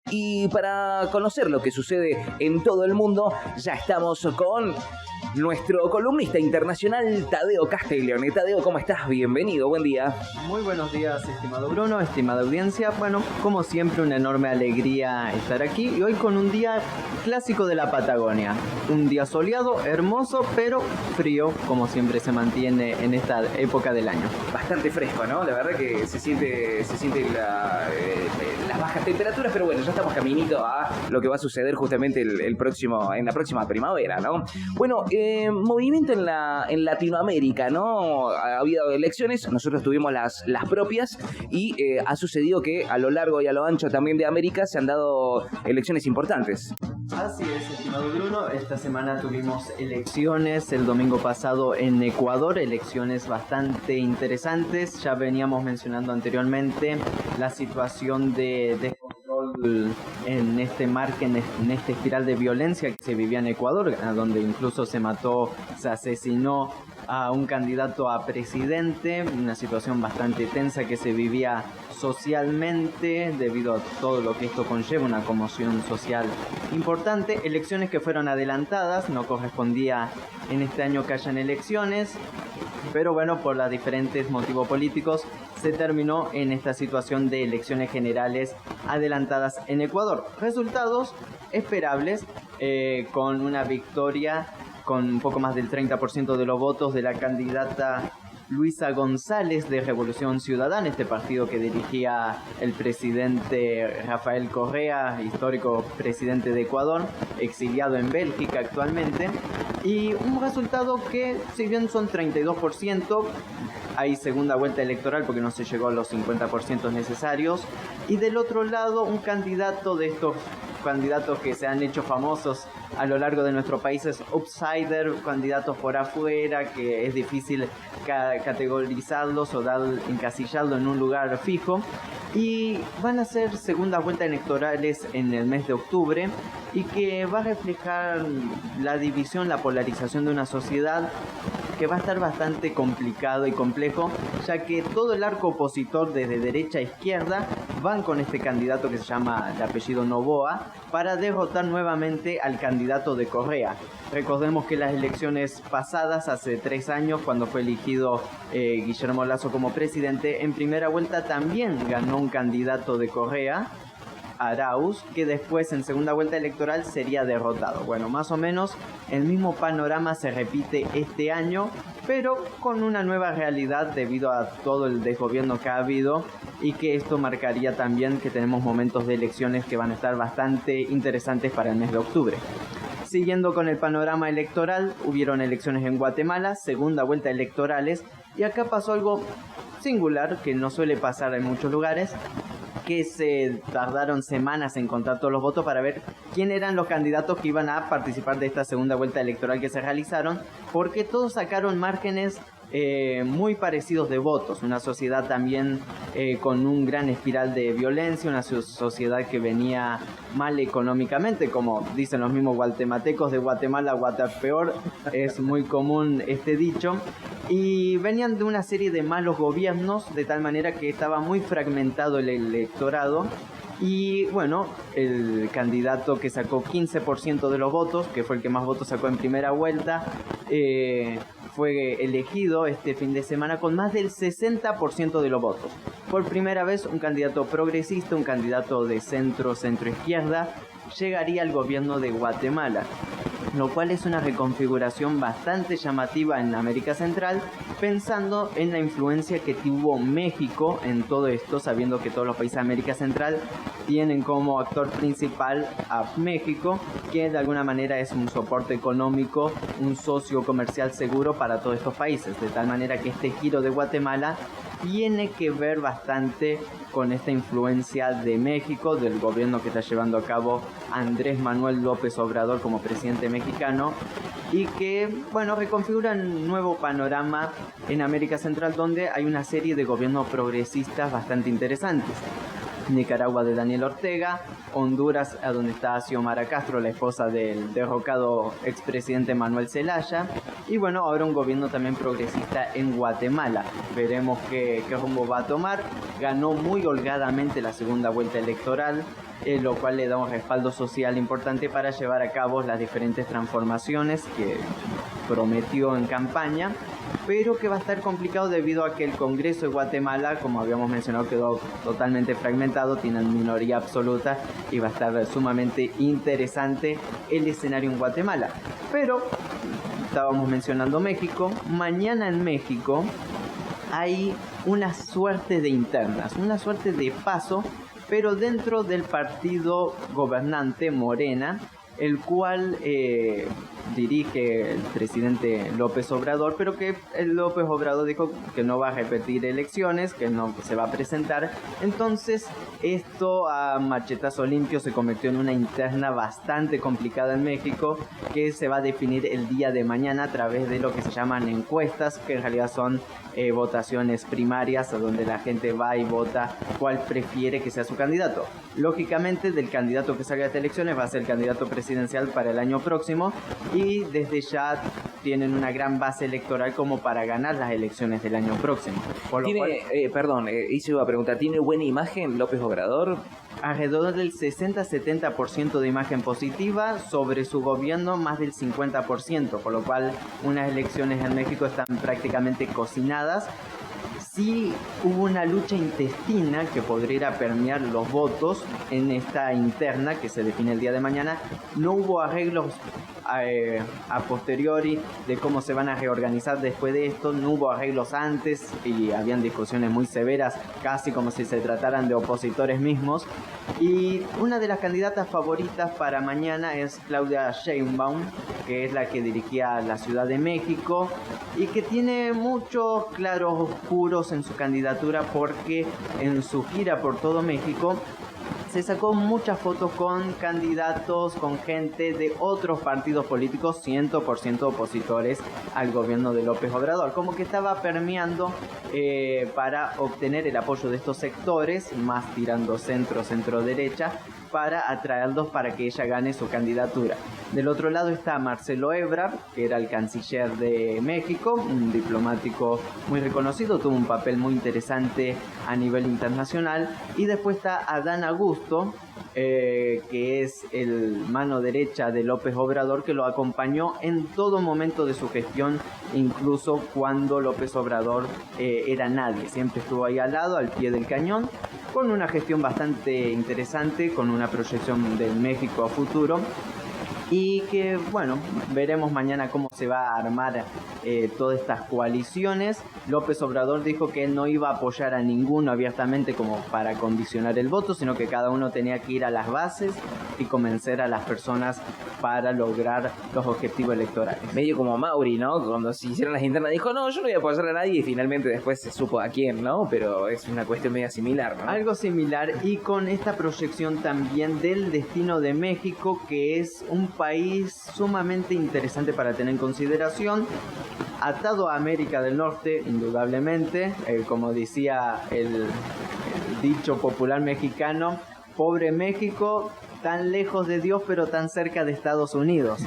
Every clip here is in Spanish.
Y para conocer lo que sucede en todo el mundo, ya estamos con nuestro columnista internacional, Tadeo Castiglione. Tadeo, ¿cómo estás? Bienvenido, buen día. Muy buenos días, estimado Bruno, estimada audiencia. Bueno, como siempre, una enorme alegría estar aquí y hoy con un día clásico de la Patagonia. Un día soleado, hermoso, pero frío, como siempre se mantiene en esta época del año. Bastante fresco, ¿no? La verdad que se siente las bajas temperaturas, pero bueno, ya estamos caminito a lo que va a suceder justamente en la próxima primavera, ¿no? Bueno, movimiento en Latinoamérica, ¿no? Ha habido elecciones, nosotros tuvimos las propias y ha sucedido que a lo largo y a lo ancho también de América se han dado elecciones importantes. Así es, estimado Bruno, esta semana tuvimos elecciones el domingo pasado en Ecuador, elecciones bastante interesantes. Ya veníamos mencionando anteriormente la situación de descontrol en este en esta espiral de violencia que se vivía en Ecuador, donde incluso se asesinó a un candidato a presidente, una situación bastante tensa que se vivía socialmente debido a todo lo que esto conlleva, una conmoción social importante. Elecciones que fueron adelantadas, no correspondía en este año que hayan elecciones, pero bueno, por los diferentes motivos políticos se terminó en esta situación de elecciones generales adelantadas en Ecuador. Resultados esperables, con una victoria con un poco más del 30% de los votos de la candidata Luisa González de Revolución Ciudadana, este partido que dirigía el presidente Rafael Correa, histórico presidente de Ecuador, exiliado en Bélgica actualmente. Y un resultado que, si bien son 32%, hay segunda vuelta electoral porque no se llegó a los 50% necesarios. Y del otro lado, un candidato de estos candidatos que se han hecho famosos a lo largo de nuestro país es outsider, candidatos por afuera, que es difícil categorizarlos o encasillarlos en un lugar fijo. Y van a ser segundas vueltas electorales en el mes de octubre y que va a reflejar la división, la polarización de una sociedad que va a estar bastante complicado y complejo, ya que todo el arco opositor desde derecha a izquierda van con este candidato que se llama de apellido Noboa para derrotar nuevamente al candidato de Correa. Recordemos que las elecciones pasadas, hace 3 años, cuando fue elegido Guillermo Lasso como presidente, en primera vuelta también ganó un candidato de Correa, Arauz, que después en segunda vuelta electoral sería derrotado. Bueno, más o menos el mismo panorama se repite este año, pero con una nueva realidad debido a todo el desgobierno que ha habido, y que esto marcaría también que tenemos momentos de elecciones que van a estar bastante interesantes para el mes de octubre. Siguiendo con el panorama electoral, hubieron elecciones en Guatemala, segunda vuelta electorales, y acá pasó algo singular que no suele pasar en muchos lugares, que se tardaron semanas en contar todos los votos para ver quién eran los candidatos que iban a participar de esta segunda vuelta electoral que se realizaron, porque todos sacaron márgenes muy parecidos de votos, una sociedad también con un gran espiral de violencia, una sociedad que venía mal económicamente, como dicen los mismos guatemaltecos de Guatemala, Guatapeor, es muy común este dicho, y venían de una serie de malos gobiernos, de tal manera que estaba muy fragmentado el electorado. Y bueno, el candidato que sacó 15% de los votos, que fue el que más votos sacó en primera vuelta, fue elegido este fin de semana con más del 60% de los votos. Por primera vez un candidato progresista, un candidato de centro-izquierda, llegaría al gobierno de Guatemala, lo cual es una reconfiguración bastante llamativa en América Central, pensando en la influencia que tuvo México en todo esto, sabiendo que todos los países de América Central tienen como actor principal a México, que de alguna manera es un soporte económico, un socio comercial seguro para todos estos países, de tal manera que este giro de Guatemala tiene que ver bastante con esta influencia de México, del gobierno que está llevando a cabo Andrés Manuel López Obrador como presidente mexicano, y que, bueno, reconfigura un nuevo panorama en América Central, donde hay una serie de gobiernos progresistas bastante interesantes. Nicaragua de Daniel Ortega, Honduras, a donde está Xiomara Castro, la esposa del derrocado expresidente Manuel Zelaya, y bueno, ahora un gobierno también progresista en Guatemala. Veremos qué rumbo va a tomar. Ganó muy holgadamente la segunda vuelta electoral, lo cual le da un respaldo social importante para llevar a cabo las diferentes transformaciones que prometió en campaña, pero que va a estar complicado debido a que el Congreso de Guatemala, como habíamos mencionado, quedó totalmente fragmentado, tienen minoría absoluta y va a estar sumamente interesante el escenario en Guatemala. Pero estábamos mencionando México. Mañana en México hay una suerte de internas, una suerte de paso, pero dentro del partido gobernante Morena, el cual dirige el presidente López Obrador, pero que el López Obrador dijo que no va a repetir elecciones, que no se va a presentar. Entonces esto a machetazo limpio se convirtió en una interna bastante complicada en México, que se va a definir el día de mañana a través de lo que se llaman encuestas, que en realidad son votaciones primarias, a donde la gente va y vota cuál prefiere que sea su candidato. Lógicamente, del candidato que salga de estas elecciones va a ser el candidato presidencial para el año próximo, y desde ya tienen una gran base electoral como para ganar las elecciones del año próximo. Por lo cual, hice una pregunta, ¿tiene buena imagen López Obrador? Alrededor del 60-70% de imagen positiva, sobre su gobierno más del 50%, por lo cual unas elecciones en México están prácticamente cocinadas. Sí hubo una lucha intestina que podría permear los votos en esta interna que se define el día de mañana. No hubo arreglos a posteriori de cómo se van a reorganizar después de esto. No hubo arreglos antes y habían discusiones muy severas, casi como si se trataran de opositores mismos. Y una de las candidatas favoritas para mañana es Claudia Sheinbaum, que es la que dirigía la Ciudad de México y que tiene muchos claros oscuros en su candidatura, porque en su gira por todo México se sacó muchas fotos con candidatos, con gente de otros partidos políticos 100% opositores al gobierno de López Obrador, como que estaba permeando para obtener el apoyo de estos sectores, más tirando centro-derecha, para atraerlos para que ella gane su candidatura. Del otro lado está Marcelo Ebrard, que era el canciller de México, un diplomático muy reconocido, tuvo un papel muy interesante a nivel internacional. Y después está Adán Augusto, que es el mano derecha de López Obrador, que lo acompañó en todo momento de su gestión, incluso cuando López Obrador era nadie. Siempre estuvo ahí al lado, al pie del cañón, con una gestión bastante interesante, con una proyección del México a futuro. Y que, bueno, veremos mañana cómo se va a armar todas estas coaliciones. López Obrador dijo que él no iba a apoyar a ninguno abiertamente como para condicionar el voto, sino que cada uno tenía que ir a las bases y convencer a las personas para lograr los objetivos electorales. Medio como Mauri, ¿no? Cuando se hicieron las internas dijo, no, yo no voy a apoyar a nadie, y finalmente después se supo a quién, ¿no? Pero es una cuestión media similar, ¿no? Algo similar, y con esta proyección también del destino de México, que es un país sumamente interesante para tener en consideración, atado a América del Norte, indudablemente, como decía el dicho popular mexicano, pobre México, tan lejos de Dios pero tan cerca de Estados Unidos.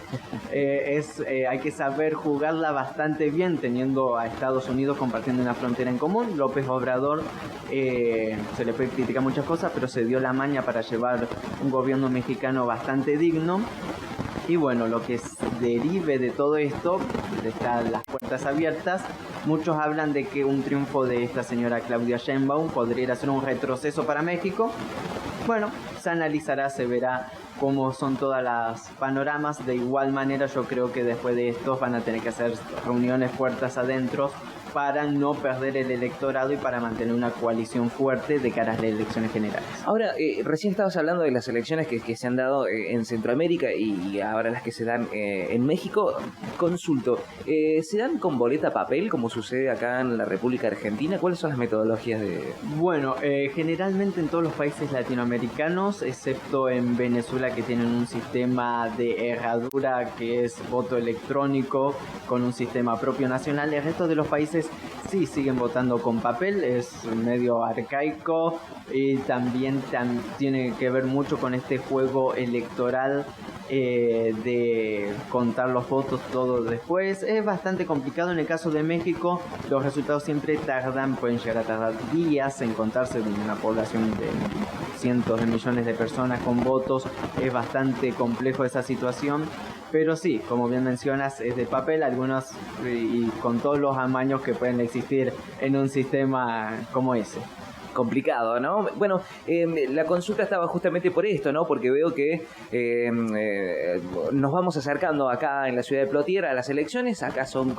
Hay que saber jugarla bastante bien, teniendo a Estados Unidos compartiendo una frontera en común. López Obrador se le puede criticar muchas cosas, pero se dio la maña para llevar un gobierno mexicano bastante digno. Y bueno, lo que derive de todo esto, están las puertas abiertas. Muchos hablan de que un triunfo de esta señora Claudia Sheinbaum podría ser un retroceso para México. Bueno, se analizará, se verá cómo son todas las panoramas. De igual manera, yo creo que después de esto van a tener que hacer reuniones puertas adentro para no perder el electorado y para mantener una coalición fuerte de cara a las elecciones generales. Ahora, recién estabas hablando de las elecciones que se han dado en Centroamérica y ahora las que se dan en México. Consulto, ¿se dan con boleta papel como sucede acá en la República Argentina? ¿Cuáles son las metodologías de...? Bueno, generalmente en todos los países latinoamericanos, excepto en Venezuela, que tienen un sistema de herradura que es voto electrónico con un sistema propio nacional, el resto de los países Sí, siguen votando con papel, es medio arcaico y también tiene que ver mucho con este juego electoral de contar los votos todo después. Es bastante complicado. En el caso de México, los resultados siempre pueden llegar a tardar días en contarse de una población de cientos de millones de personas con votos. Es bastante complejo esa situación. Pero sí, como bien mencionas, es de papel, algunos y con todos los amaños que pueden existir en un sistema como ese. Complicado, ¿no? Bueno, la consulta estaba justamente por esto, ¿no? Porque veo que nos vamos acercando acá en la ciudad de Plotier a las elecciones. Acá son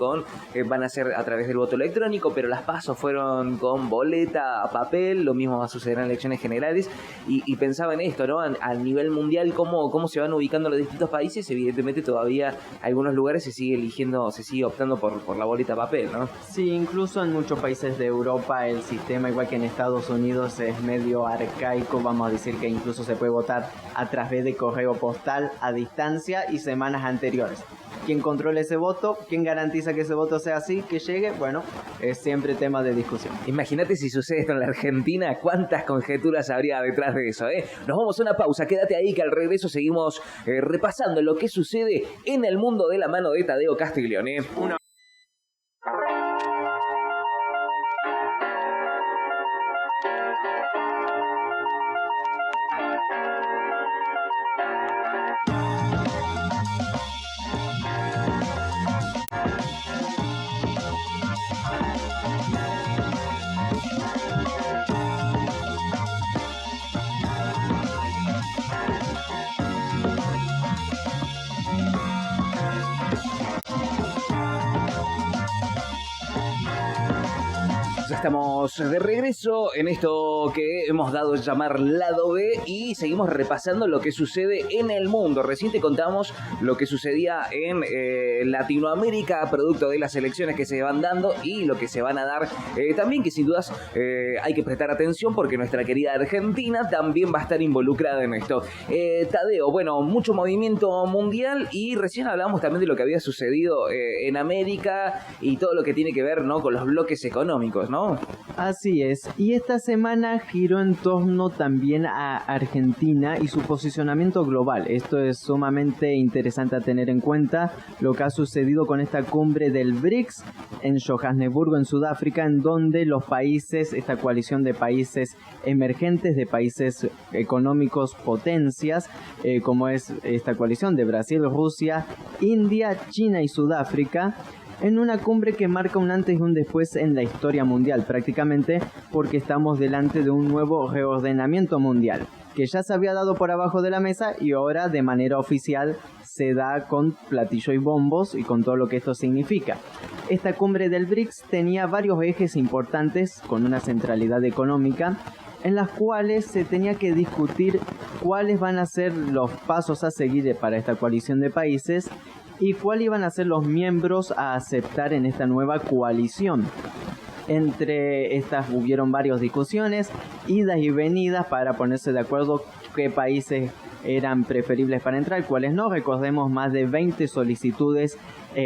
van a ser a través del voto electrónico, pero las PASO fueron con boleta, papel. Lo mismo va a suceder en elecciones generales. Y pensaba en esto, ¿no? A nivel mundial, cómo se van ubicando los distintos países. Evidentemente todavía algunos lugares se sigue optando por la boleta papel, ¿no? Sí, incluso en muchos países de Europa el sistema, igual que en Estados Unidos, es medio arcaico. Vamos a decir que incluso se puede votar a través de correo postal a distancia y semanas anteriores. ¿Quién controla ese voto? ¿Quién garantiza que ese voto sea así, que llegue? Bueno, es siempre tema de discusión. Imagínate si sucede esto en la Argentina, cuántas conjeturas habría detrás de eso, ¿eh? Nos vamos a una pausa, quédate ahí que al regreso seguimos repasando lo que sucede en el mundo de la mano de Tadeo Castiglione. Estamos de regreso en esto que hemos dado a llamar Lado B y seguimos repasando lo que sucede en el mundo. Recién te contamos lo que sucedía en Latinoamérica, producto de las elecciones que se van dando y lo que se van a dar también, que sin dudas hay que prestar atención porque nuestra querida Argentina también va a estar involucrada en esto. Tadeo, bueno, mucho movimiento mundial y recién hablábamos también de lo que había sucedido en América y todo lo que tiene que ver, ¿no?, con los bloques económicos, ¿no? Así es, y esta semana giró en torno también a Argentina y su posicionamiento global. Esto es sumamente interesante a tener en cuenta, lo que ha sucedido con esta cumbre del BRICS en Johannesburgo, en Sudáfrica, en donde los países, esta coalición de países emergentes, de países económicos potencias, como es esta coalición de Brasil, Rusia, India, China y Sudáfrica, en una cumbre que marca un antes y un después en la historia mundial, prácticamente porque estamos delante de un nuevo reordenamiento mundial, que ya se había dado por abajo de la mesa y ahora de manera oficial se da con platillo y bombos y con todo lo que esto significa. Esta cumbre del BRICS tenía varios ejes importantes con una centralidad económica, en las cuales se tenía que discutir cuáles van a ser los pasos a seguir para esta coalición de países y cuáles iban a ser los miembros a aceptar en esta nueva coalición. Entre estas hubieron varias discusiones, idas y venidas para ponerse de acuerdo qué países eran preferibles para entrar, cuáles no. Recordemos, más de 20 solicitudes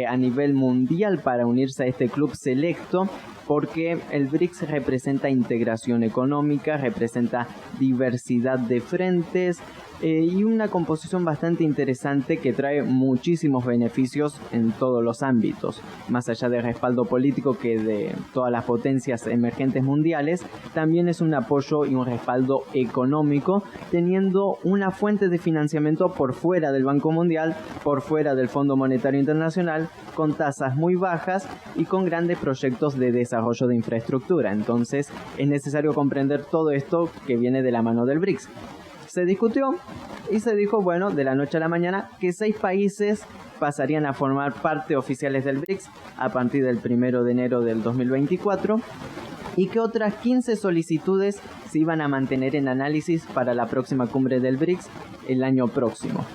a nivel mundial para unirse a este club selecto, porque el BRICS representa integración económica, representa diversidad de frentes y una composición bastante interesante que trae muchísimos beneficios en todos los ámbitos. Más allá del respaldo político que de todas las potencias emergentes mundiales, también es un apoyo y un respaldo económico, teniendo una fuente de financiamiento por fuera del Banco Mundial, por fuera del Fondo Monetario Internacional, con tasas muy bajas y con grandes proyectos de desarrollo de infraestructura. Entonces es necesario comprender todo esto que viene de la mano del BRICS. Se discutió y se dijo, bueno, de la noche a la mañana, que 6 países pasarían a formar parte oficiales del BRICS a partir del 1 de enero del 2024 y que otras 15 solicitudes se iban a mantener en análisis para la próxima cumbre del BRICS el año próximo.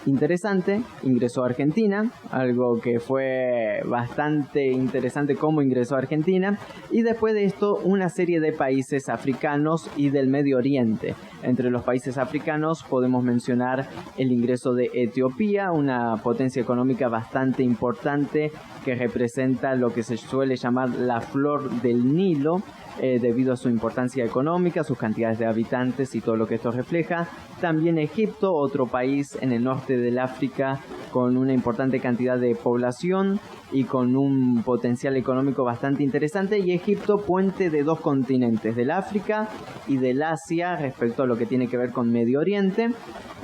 interesante, ingresó a Argentina, algo que fue bastante interesante cómo ingresó a Argentina, y después de esto una serie de países africanos y del Medio Oriente. Entre los países africanos podemos mencionar el ingreso de Etiopía, una potencia económica bastante importante que representa lo que se suele llamar la flor del Nilo, debido a su importancia económica, sus cantidades de habitantes y todo lo que esto refleja. También Egipto, otro país en el norte del África con una importante cantidad de población y con un potencial económico bastante interesante. Y Egipto, puente de dos continentes, del África y del Asia, respecto a lo que tiene que ver con Medio Oriente.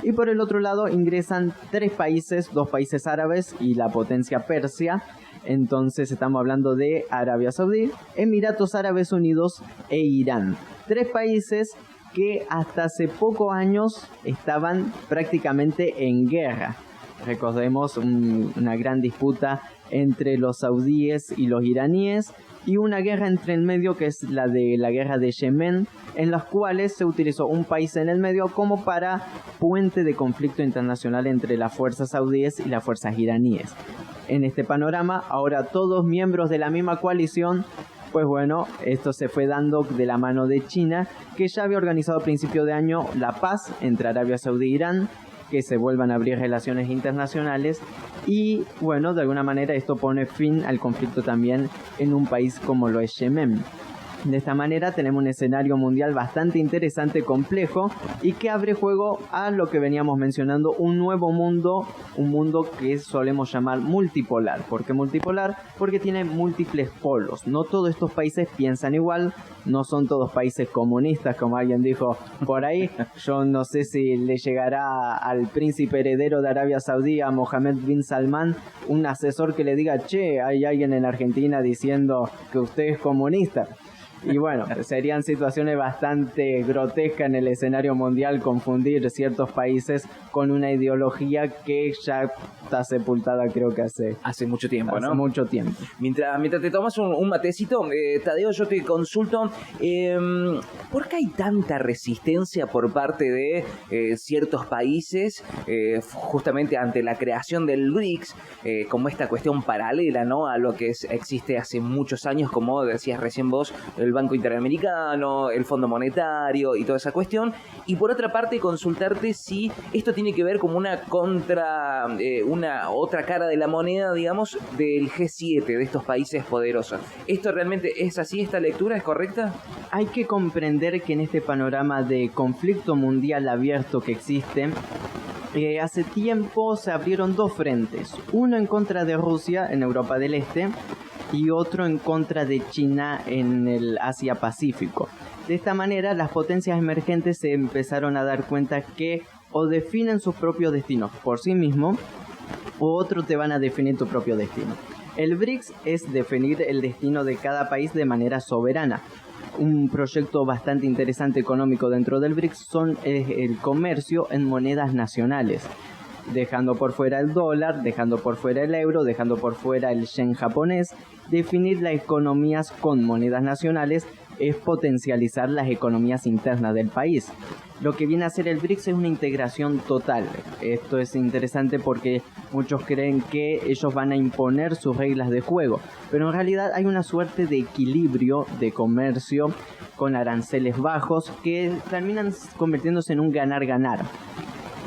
Y por el otro lado ingresan tres países, dos países árabes y la potencia Persia. Entonces estamos hablando de Arabia Saudí, Emiratos Árabes Unidos e Irán. Tres países que hasta hace pocos años estaban prácticamente en guerra. Recordemos una gran disputa entre los saudíes y los iraníes, y una guerra entre el medio, que es la guerra de Yemen, en las cuales se utilizó un país en el medio como para puente de conflicto internacional entre las fuerzas saudíes y las fuerzas iraníes. En este panorama, ahora todos miembros de la misma coalición, pues bueno, esto se fue dando de la mano de China, que ya había organizado a principio de año la paz entre Arabia Saudí e Irán, que se vuelvan a abrir relaciones internacionales, y bueno, de alguna manera esto pone fin al conflicto también en un país como lo es Yemen. De esta manera tenemos un escenario mundial bastante interesante, complejo, y que abre juego a lo que veníamos mencionando, un nuevo mundo, un mundo que solemos llamar multipolar. ¿Por qué multipolar? Porque tiene múltiples polos. No todos estos países piensan igual, no son todos países comunistas, como alguien dijo por ahí. Yo no sé si le llegará al príncipe heredero de Arabia Saudí, a Mohammed bin Salman, un asesor que le diga: che, hay alguien en Argentina diciendo que usted es comunista. Y bueno, serían situaciones bastante grotescas en el escenario mundial, confundir ciertos países con una ideología que ya está sepultada, creo que hace mucho tiempo, ¿no? Hace mucho tiempo. Mientras te tomas un matecito, Tadeo, yo te consulto, ¿por qué hay tanta resistencia por parte de ciertos países justamente ante la creación del BRICS, como esta cuestión paralela, ¿no?, a lo que existe hace muchos años, como decías recién vos, el Banco Interamericano, el Fondo Monetario y toda esa cuestión? Y por otra parte, consultarte si esto tiene que ver como una una otra cara de la moneda, digamos, del G7, de estos países poderosos. ¿Esto realmente es así? ¿Esta lectura es correcta? Hay que comprender que en este panorama de conflicto mundial abierto que existe, hace tiempo se abrieron dos frentes, uno en contra de Rusia en Europa del Este y otro en contra de China en el Asia-Pacífico. De esta manera, las potencias emergentes se empezaron a dar cuenta que o definen sus propios destinos por sí mismos, o otros te van a definir tu propio destino. El BRICS es definir el destino de cada país de manera soberana. Un proyecto bastante interesante económico dentro del BRICS es el comercio en monedas nacionales, dejando por fuera el dólar, dejando por fuera el euro, dejando por fuera el yen japonés. Definir las economías con monedas nacionales es potencializar las economías internas del país. Lo que viene a hacer el BRICS es una integración total. Esto es interesante porque muchos creen que ellos van a imponer sus reglas de juego, pero en realidad hay una suerte de equilibrio de comercio con aranceles bajos que terminan convirtiéndose en un ganar-ganar.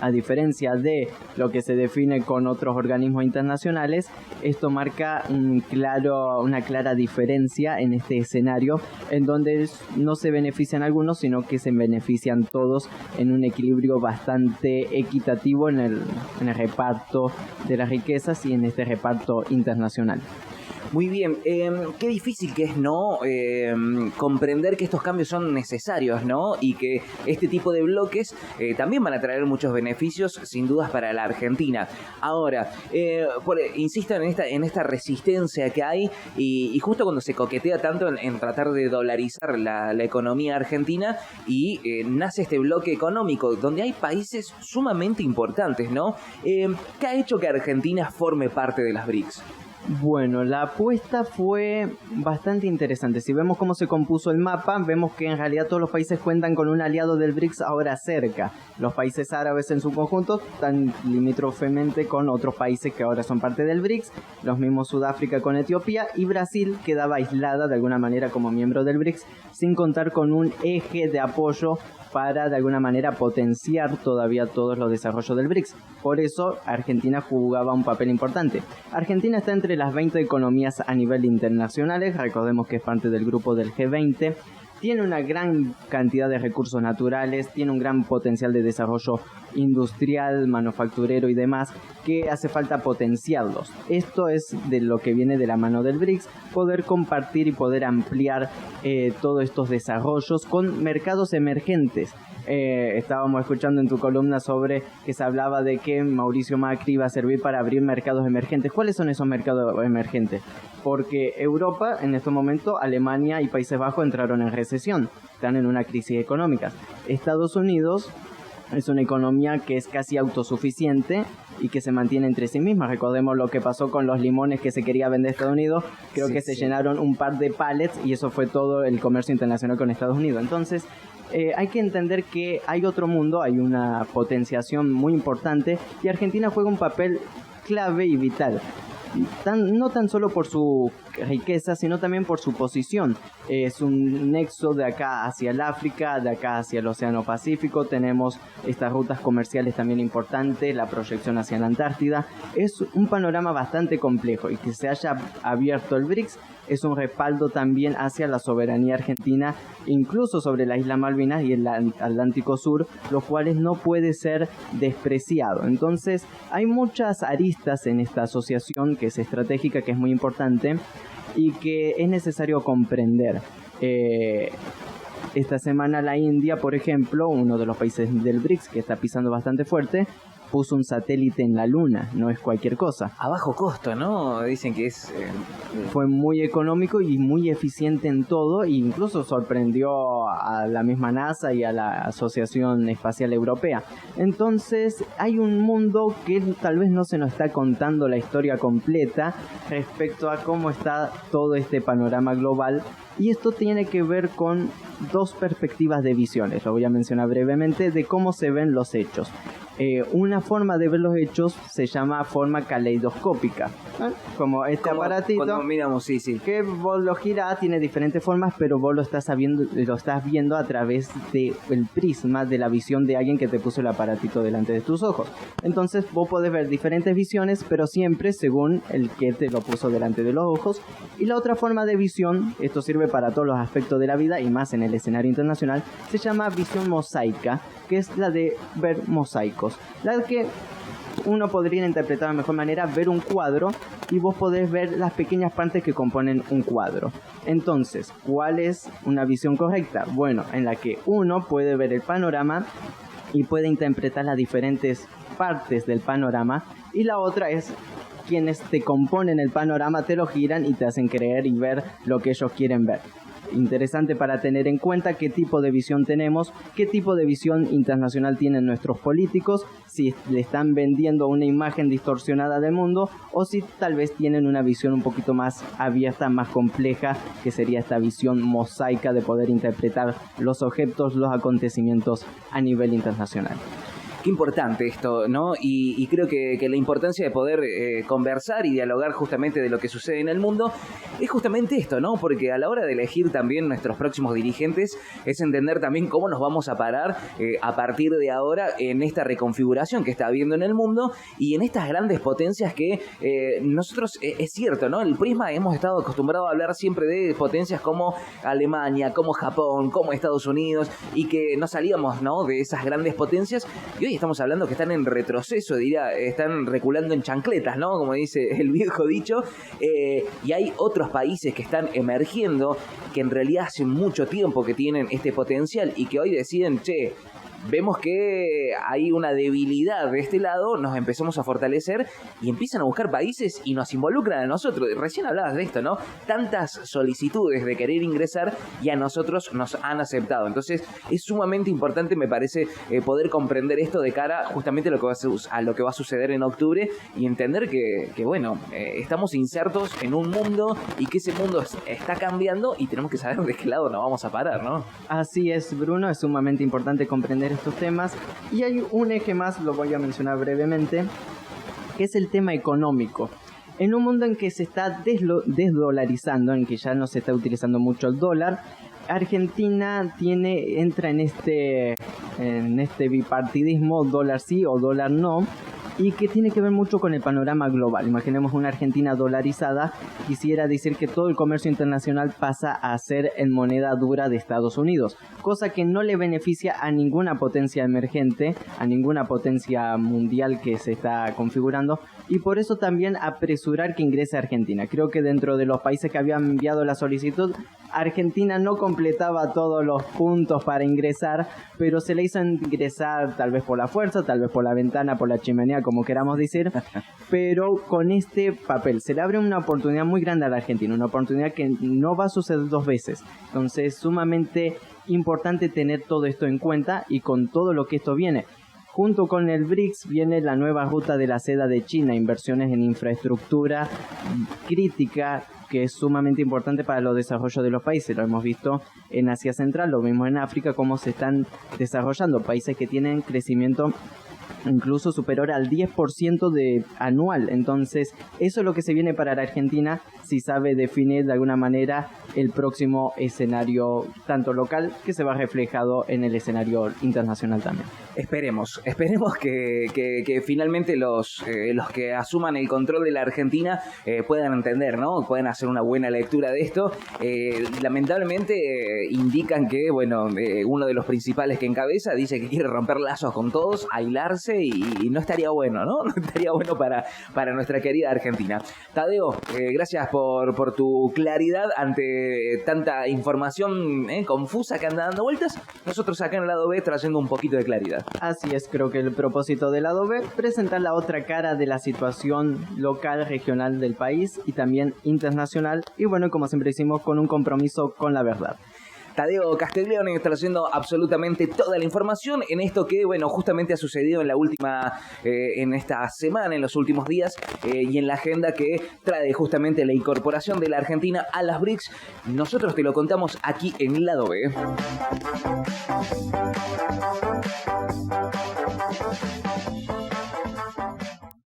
A diferencia de lo que se define con otros organismos internacionales, esto marca una clara diferencia en este escenario, en donde no se benefician algunos, sino que se benefician todos en un equilibrio bastante equitativo en el reparto de las riquezas y en este reparto internacional. Muy bien, qué difícil que es, ¿no?, comprender que estos cambios son necesarios, ¿no?, y que este tipo de bloques también van a traer muchos beneficios, sin dudas, para la Argentina. Ahora, insisto en esta resistencia que hay, y justo cuando se coquetea tanto en tratar de dolarizar la economía argentina, y nace este bloque económico, donde hay países sumamente importantes, ¿no? ¿Qué ha hecho que Argentina forme parte de las BRICS? Bueno, la apuesta fue bastante interesante. Si vemos cómo se compuso el mapa, vemos que en realidad todos los países cuentan con un aliado del BRICS ahora cerca. Los países árabes en su conjunto están limítrofemente con otros países que ahora son parte del BRICS, los mismos Sudáfrica con Etiopía, y Brasil quedaba aislada de alguna manera como miembro del BRICS sin contar con un eje de apoyo para de alguna manera potenciar todavía todos los desarrollos del BRICS. Por eso Argentina jugaba un papel importante. Argentina está entre las 20 economías a nivel internacional, recordemos que es parte del grupo del G20, tiene una gran cantidad de recursos naturales, tiene un gran potencial de desarrollo industrial, manufacturero y demás, que hace falta potenciarlos. Esto es de lo que viene de la mano del BRICS, poder compartir y poder ampliar todos estos desarrollos con mercados emergentes. Estábamos escuchando en tu columna sobre que se hablaba de que Mauricio Macri iba a servir para abrir mercados emergentes. ¿Cuáles son esos mercados emergentes? Porque Europa, en este momento, Alemania y Países Bajos entraron en recesión, están en una crisis económica. Estados Unidos es una economía que es casi autosuficiente y que se mantiene entre sí misma. Recordemos lo que pasó con los limones que se quería vender a Estados Unidos. Creo que se llenaron un par de pallets y eso fue todo el comercio internacional con Estados Unidos. Entonces, hay que entender que hay otro mundo, hay una potenciación muy importante y Argentina juega un papel clave y vital. No tan solo por su riqueza, sino también por su posición. Es un nexo de acá hacia el África, de acá hacia el Océano Pacífico. Tenemos estas rutas comerciales también importantes, la proyección hacia la Antártida. Es un panorama bastante complejo y que se haya abierto el BRICS es un respaldo también hacia la soberanía argentina, incluso sobre la isla Malvinas y el Atlántico Sur, los cuales no puede ser despreciado. Entonces, hay muchas aristas en esta asociación que es estratégica, que es muy importante y que es necesario comprender. Esta semana la India, por ejemplo, uno de los países del BRICS que está pisando bastante fuerte, puso un satélite en la luna, no es cualquier cosa. A bajo costo, ¿no? Dicen que es... Fue muy económico y muy eficiente en todo, e incluso sorprendió a la misma NASA y a la Asociación Espacial Europea. Entonces, hay un mundo que tal vez no se nos está contando la historia completa respecto a cómo está todo este panorama global. Y esto tiene que ver con dos perspectivas de visiones, lo voy a mencionar brevemente, de cómo se ven los hechos. Una forma de ver los hechos se llama forma caleidoscópica, ¿eh? Como este aparatito cuando miramos, sí. Que vos lo girás, tiene diferentes formas, pero vos lo estás viendo a través del prisma de la visión de alguien que te puso el aparatito delante de tus ojos. Entonces vos podés ver diferentes visiones, pero siempre según el que te lo puso delante de los ojos. Y la otra forma de visión, esto sirve para todos los aspectos de la vida y más en el escenario internacional, se llama visión mosaica, que es la de ver mosaicos, la que uno podría interpretar de mejor manera, ver un cuadro y vos podés ver las pequeñas partes que componen un cuadro. Entonces, ¿cuál es una visión correcta? Bueno, en la que uno puede ver el panorama y puede interpretar las diferentes partes del panorama, y la otra es quienes te componen el panorama te lo giran y te hacen creer y ver lo que ellos quieren ver. Interesante para tener en cuenta qué tipo de visión tenemos, qué tipo de visión internacional tienen nuestros políticos, si le están vendiendo una imagen distorsionada del mundo o si tal vez tienen una visión un poquito más abierta, más compleja, que sería esta visión mosaica de poder interpretar los objetos, los acontecimientos a nivel internacional. Qué importante esto, ¿no? Y creo que la importancia de poder conversar y dialogar justamente de lo que sucede en el mundo es justamente esto, ¿no? Porque a la hora de elegir también nuestros próximos dirigentes es entender también cómo nos vamos a parar a partir de ahora en esta reconfiguración que está habiendo en el mundo y en estas grandes potencias que nosotros, es cierto, ¿no? El Prisma hemos estado acostumbrados a hablar siempre de potencias como Alemania, como Japón, como Estados Unidos, y que no salíamos, ¿no?, de esas grandes potencias, y hoy estamos hablando que están en retroceso, diría, están reculando en chancletas, ¿no?, como dice el viejo dicho, y hay otros países que están emergiendo, que en realidad hace mucho tiempo que tienen este potencial y que hoy deciden, che, vemos que hay una debilidad de este lado, nos empezamos a fortalecer y empiezan a buscar países y nos involucran a nosotros. Recién hablabas de esto, ¿no? Tantas solicitudes de querer ingresar y a nosotros nos han aceptado. Entonces es sumamente importante, me parece, poder comprender esto de cara justamente a lo que va a suceder en octubre y entender que bueno, estamos insertos en un mundo y que ese mundo está cambiando y tenemos que saber de qué lado nos vamos a parar, ¿no? Así es, Bruno, es sumamente importante comprender estos temas y hay un eje más, lo voy a mencionar brevemente, que es el tema económico. En un mundo en que se está desdolarizando, en que ya no se está utilizando mucho el dólar, Argentina entra en este bipartidismo, dólar sí o dólar no, y que tiene que ver mucho con el panorama global. Imaginemos una Argentina dolarizada, quisiera decir que todo el comercio internacional pasa a ser en moneda dura de Estados Unidos, cosa que no le beneficia a ninguna potencia emergente, a ninguna potencia mundial que se está configurando, y por eso también apresurar que ingrese Argentina. Creo que dentro de los países que habían enviado la solicitud, Argentina no completaba todos los puntos para ingresar, pero se le hizo ingresar tal vez por la fuerza, tal vez por la ventana, por la chimenea, como queramos decir, pero con este papel se le abre una oportunidad muy grande a la Argentina, una oportunidad que no va a suceder dos veces. Entonces es sumamente importante tener todo esto en cuenta y con todo lo que esto viene. Junto con el BRICS viene la nueva ruta de la seda de China, inversiones en infraestructura crítica, que es sumamente importante para los desarrollos de los países. Lo hemos visto en Asia Central, lo mismo en África, cómo se están desarrollando países que tienen crecimiento incluso superior al 10% anual. Entonces, eso es lo que se viene para la Argentina si sabe definir de alguna manera el próximo escenario, tanto local, que se va reflejado en el escenario internacional también. Esperemos que finalmente los que asuman el control de la Argentina puedan entender, ¿no? Puedan hacer una buena lectura de esto. Lamentablemente indican que, bueno, uno de los principales que encabeza dice que quiere romper lazos con todos, aislarse y no estaría bueno, ¿no? No estaría bueno para nuestra querida Argentina. Tadeo, gracias por tu claridad ante tanta información confusa que anda dando vueltas. Nosotros acá en el lado B trayendo un poquito de claridad. Así es, creo que el propósito del lado B, presentar la otra cara de la situación local, regional del país y también internacional. Y bueno, como siempre hicimos, con un compromiso con la verdad. Tadeo Castiglione está haciendo absolutamente toda la información en esto que, bueno, justamente ha sucedido en esta semana, en los últimos días, y en la agenda que trae justamente la incorporación de la Argentina a las BRICS. Nosotros te lo contamos aquí en el lado B.